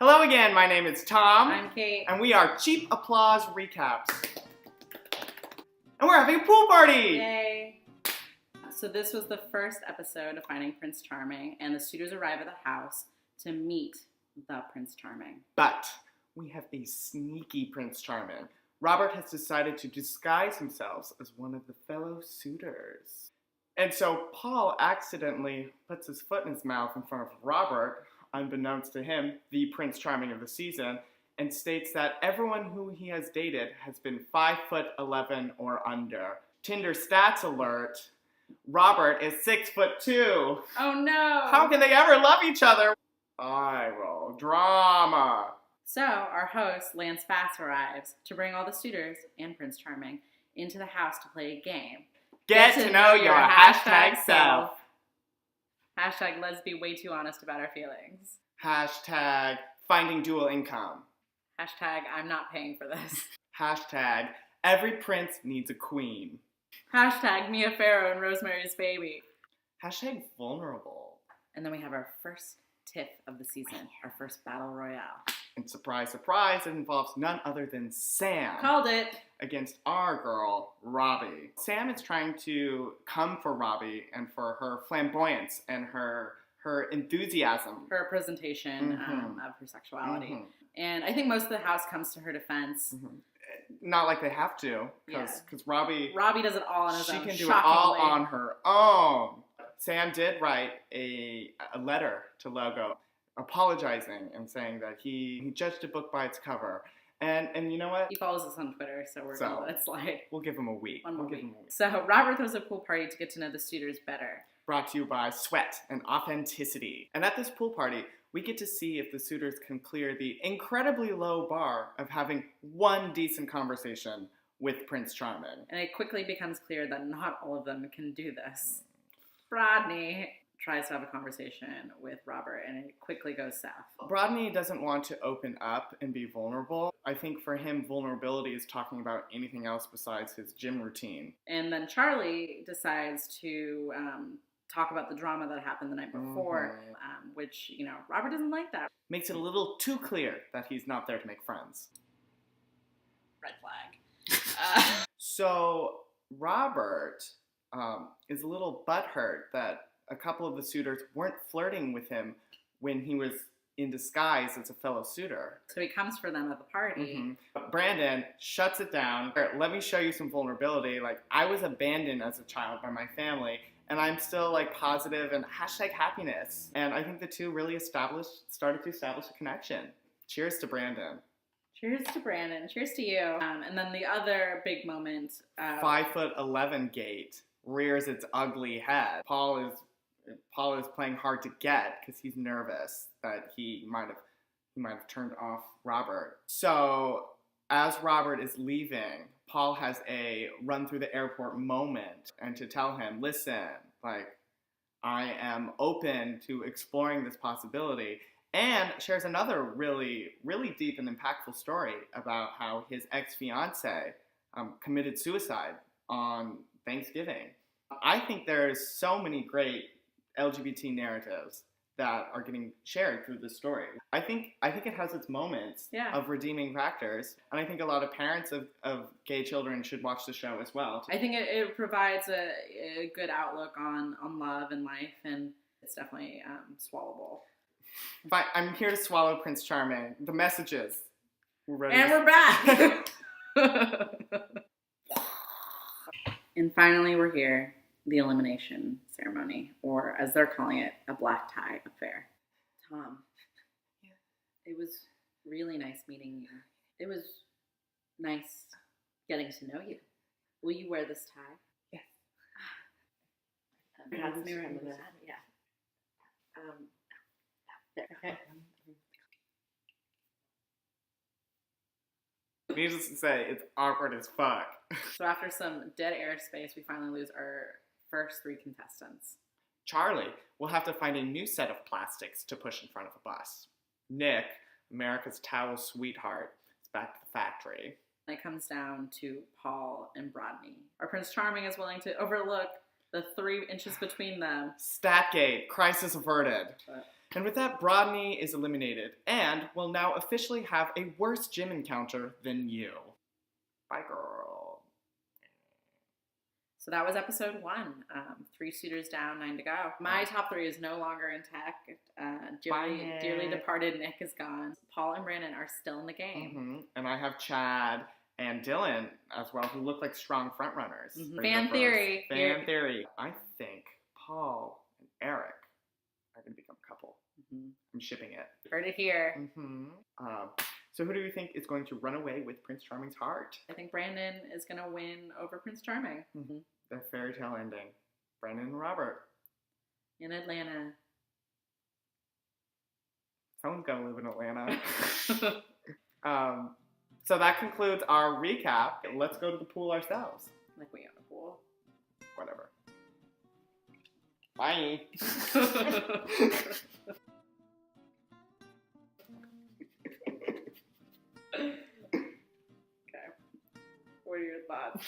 Hello again, my name is Tom. I'm Kate. And we are Cheap Applause Recaps. And we're having a pool party! Yay! So this was the first episode of Finding Prince Charming, and the suitors arrive at the house to meet the Prince Charming. But we have a sneaky Prince Charming. Robert has decided to disguise himself as one of the fellow suitors. And so Paul accidentally puts his foot in his mouth in front of Robert, unbeknownst to him, the Prince Charming of the season, and states that everyone who he has dated has been 5'11" or under. Tinder stats alert, Robert is 6'2". Oh no! How can they ever love each other? Eye roll. Drama. So our host, Lance Bass, arrives to bring all the suitors and Prince Charming into the house to play a game. Get to know your hashtag self. Hashtag let's be way too honest about our feelings. Hashtag finding dual income. Hashtag I'm not paying for this. Hashtag every prince needs a queen. Hashtag Mia Farrow and Rosemary's Baby. Hashtag vulnerable. And then we have our first tiff of the season, our first battle royale. And surprise, surprise, it involves none other than Sam. Called it. Against our girl, Robbie. Sam is trying to come for Robbie and for her flamboyance and her enthusiasm. Her presentation of her sexuality. And I think most of the house comes to her defense. Not like they have to, because Robbie does it all on his own. She can do it all on her own. Sam did write a letter to Logo apologizing and saying that he judged a book by its cover. And you know what? He follows us on Twitter, so we're going to let it slide. We'll give him a week. So Robert throws a pool party to get to know the suitors better. Brought to you by Sweat and Authenticity. And at this pool party, we get to see if the suitors can clear the incredibly low bar of having one decent conversation with Prince Charming. And it quickly becomes clear that not all of them can do this. Rodney tries to have a conversation with Robert, and it quickly goes south. Rodney doesn't want to open up and be vulnerable. I think for him, vulnerability is talking about anything else besides his gym routine. And then Charlie decides to talk about the drama that happened the night before, which, Robert doesn't like that. Makes it a little too clear that he's not there to make friends. Red flag. So Robert is a little butthurt that a couple of the suitors weren't flirting with him when he was in disguise as a fellow suitor. So he comes for them at the party. Brandon shuts it down. Let me show you some vulnerability. I was abandoned as a child by my family, and I'm still positive and hashtag happiness. And I think the two really started to establish a connection. Cheers to Brandon. Cheers to Brandon. Cheers to you. And then the other big moment. 5'11" gate rears its ugly head. Paul is playing hard to get because he's nervous that he might have turned off Robert. So as Robert is leaving, Paul has a run through the airport moment and to tell him, listen, I am open to exploring this possibility, and shares another really, really deep and impactful story about how his ex-fiance committed suicide on Thanksgiving. I think there's so many great LGBT narratives that are getting shared through this story. I think it has its moments of redeeming factors, and I think a lot of parents of gay children should watch the show as well. I think it provides a good outlook on love and life, and it's definitely swallowable. But I'm here to swallow Prince Charming. The messages. We're back! And finally we're here. The elimination ceremony, or as they're calling it, a black tie affair. Tom, it was really nice meeting you. It was nice getting to know you. Will you wear this tie? Yes. Pass me around with that. Yeah. There. Okay. Needless to say, it's awkward as fuck. So after some dead air space, we finally lose our first three contestants. Charlie will have to find a new set of plastics to push in front of a bus. Nick, America's towel sweetheart, is back to the factory. It comes down to Paul and Rodney. Our Prince Charming is willing to overlook the 3 inches between them. Statgate, crisis averted. And with that, Brodney is eliminated and will now officially have a worse gym encounter than you. Bye, girl. So that was episode 1. 3 suitors down, 9 to go. My top 3 is no longer intact. Dearly departed Nick is gone. Paul and Brandon are still in the game. Mm-hmm. And I have Chad and Dylan as well, who look like strong front runners. Mm-hmm. Fan theory. I think Paul and Eric are going to become a couple. Mm-hmm. I'm shipping it. Heard it here. Mm-hmm. So who do you think is going to run away with Prince Charming's heart? I think Brandon is going to win over Prince Charming. Mm-hmm. The fairy tale ending. Brandon and Robert. In Atlanta. Someone's got to live in Atlanta. So that concludes our recap. Let's go to the pool ourselves. Like we own a pool. Whatever. Bye. Okay. What are your thoughts?